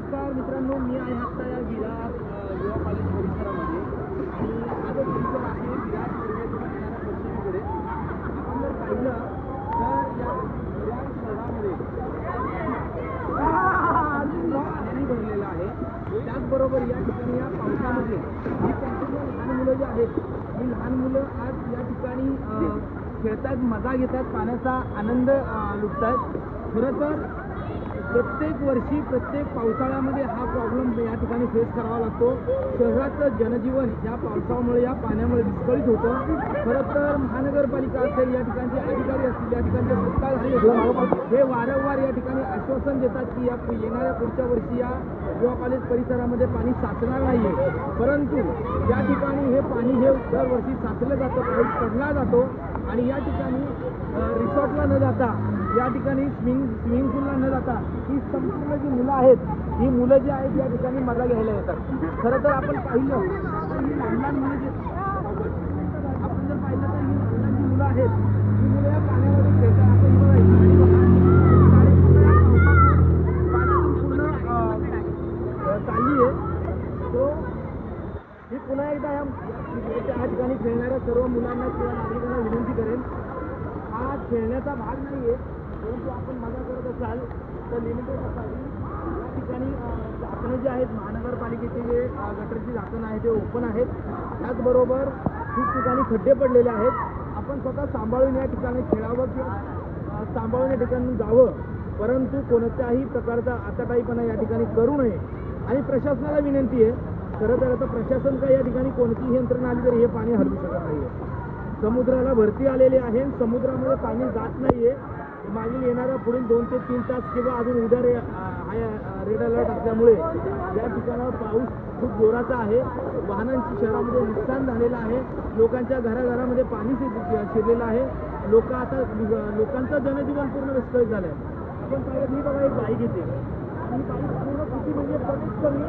नमस्कार मित्रांनो, मी आहे आता या विरार युवा कॉलेज परिसरामध्ये आणि माझं परिसर आहे विरार पूर्वेकडून येणाऱ्या पश्चिमेकडे. आपण जर पाहिलं तर या विरार शहरामध्ये पाण्याने भरलेलं आहे. त्याचबरोबर या ठिकाणी या पावसामध्ये ही संपूर्ण लहान मुलं जी आहेत, ही लहान मुलं आज या ठिकाणी खेळतात, मजा घेतात, पाण्याचा आनंद लुटतात. खरं तर प्रत्येक वर्षी प्रत्येक पावसाळ्यामध्ये हा प्रॉब्लेम या ठिकाणी फेस करावा लागतो. शहराचं जनजीवन या पावसामुळे या पाण्यामुळे विस्कळीत होतं. खरं तर महानगरपालिका असेल, या ठिकाणचे अधिकारी असतील, या ठिकाणचे सत्ताधारी असतील, हे वारंवार या ठिकाणी आश्वासन देतात की या येणाऱ्या पुढच्या वर्षी या युवा कॉलेज परिसरामध्ये पाणी साचणार नाही आहे. परंतु या ठिकाणी हे पाणी हे दरवर्षी साचलं जातं, पाऊस पडला जातो आणि या ठिकाणी रिसॉर्टला न जाता, या ठिकाणी स्विमिंग पूलला न जाता ही संपूर्ण जी मुलं आहेत, ही मुलं जी आहेत या ठिकाणी मजा घ्यायला येतात. खरं तर आपण पाहिलं तर ही लहान लहान मुलं जी आपण जर पाहिलं तर ही लहान लहान जी मुलं आहेत, ही मुलं या पाण्यामध्ये खेळतात. आपण पाण्यातून पूर्ण चालली आहे. तो मी पुन्हा एकदा या ठिकाणी खेळणाऱ्या सर्व मुलांना किंवा नागरिकांना विनंती करेन, हा खेळण्याचा भाग नाही आहे, परंतु आपण मजा करत असाल तर लिमिटेड असावी. या ठिकाणी झाकणं जे आहेत, महानगरपालिकेचे जे गटरची झाकणं आहे ते ओपन आहेत. त्याचबरोबर ठिकठिकाणी खड्डे पडलेले आहेत. आपण स्वतः सांभाळून या ठिकाणी खेळावं किंवा सांभाळून या ठिकाणी जावं, परंतु कोणत्याही प्रकारचा आताताईपणा या ठिकाणी करू नये. आणि प्रशासनाला विनंती आहे, खरं तर आता प्रशासन काय या ठिकाणी कोणतीही यंत्रणा आली तरी हे पाणी हलवू शकत नाही आहे. समुद्राला भरती आलेली आहे, समुद्रामध्ये पाणी जात नाही आहे. मागील येणाऱ्या पुढील 2 ते 3 तास किंवा अजून उद्या रेड अलर्ट असल्यामुळे या ठिकाणावर पाऊस खूप जोराचा आहे. वाहनांची शहरामध्ये नुकसान झालेलं आहे. लोकांच्या घराघरामध्ये पाणी शिरलेलं आहे. लोकांचं जनजीवन पूर्ण विस्कळीत झालं आहे. आपण पाहिलं ही बघा, एक बाईक येते आणि ही बाईक पूर्ण किती म्हणजे कमीत कमी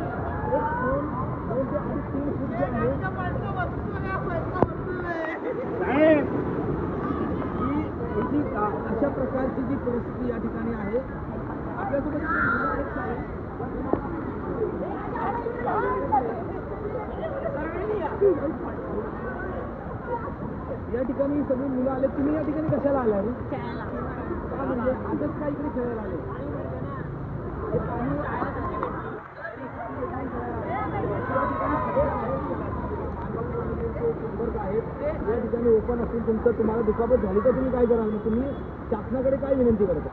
2 ते 3 फूट जे आहे अशा प्रकारची जी परिस्थिती या ठिकाणी आहे. आपल्यासोबत या ठिकाणी सगळी मुलं आले. तुम्ही या ठिकाणी कशाला आलाय? म्हणजे आजच काय इकडे खेळायला आले? या ठिकाणी ओपन असेल तुमचं, तुम्हाला दुखापत झाली तर तुम्ही काय कराल? मग तुम्ही शासनाकडे काय विनंती करता?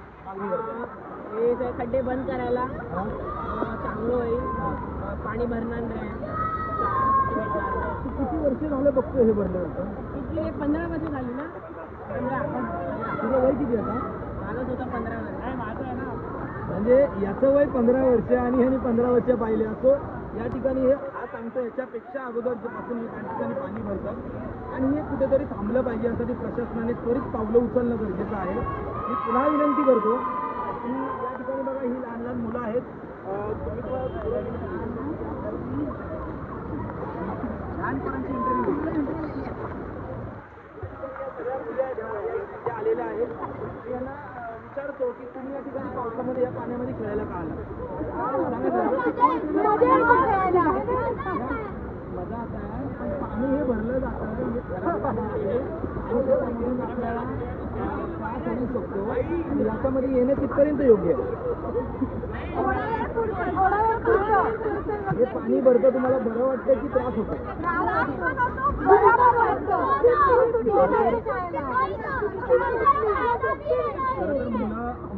हे खड्डे बंद करायला चांगलं होईल, पाणी भरणार नाही. किती वर्ष झालं बघतो हे भरलं होतं? किती 15 वर्ष झाली ना? 15. तुझं वय किती आता? माझं होतं 15 वर्ष. माझं आहे ना. म्हणजे याचं वय 15 वर्ष आणि ह्याने 15 वर्ष पाहिले असो. या ठिकाणी हे आज सांगतो, याच्यापेक्षा अगोदर पासून या ठिकाणी पाणी भरतं आणि हे कुठेतरी थांबलं पाहिजे. यासाठी प्रशासनाने त्वरित पावलं उचलणं गरजेचं आहे. मी पुन्हा विनंती करतो की या ठिकाणी बघा, ही लहान लहान मुलं आहेत. लहानपणाची इंटरव्ह्यू आलेल्या आहेत. यांना विचारतो की तुम्ही या ठिकाणी पावसामध्ये या पाण्यामध्ये खेळायला का आला? मजा आता आहे, पण पाणी हे भरलं जातं, आपल्याला त्रास होऊ शकतो आणि याच्यामध्ये येणे तिथपर्यंत योग्य आहे. हे पाणी भरतं, तुम्हाला बरं वाटतं की त्रास होतो?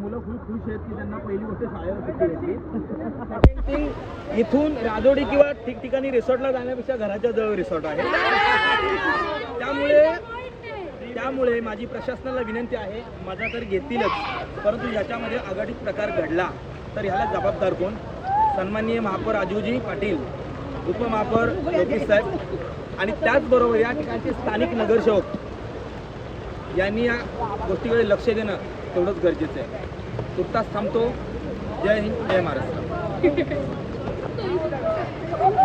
मुलं खूप खुश आहेत की त्यांना पहिली गोष्ट शाळेला सुट्टी भेटली. सेकंड थिंग, इथून राजोडी किंवा ठिकठिकाणी रिसॉर्टला जाण्यापेक्षा घराच्या जवळ रिसॉर्ट आहे. त्यामुळे माझी प्रशासनाला विनंती आहे, मजा तर घेतीलच, परंतु याच्यामध्ये अघटित प्रकार घडला तर ह्याला जबाबदार कोण? सन्माननीय महापौर राजूजी पाटील, उपमहापौर योगेश साहेब आणि त्याचबरोबर या ठिकाणचे स्थानिक नगरसेवक यांनी या गोष्टीकडे लक्ष देणं तेवढंच गरजेचं आहे. तुर्तास थांबतो. जय हिंद, जय महाराष्ट्र.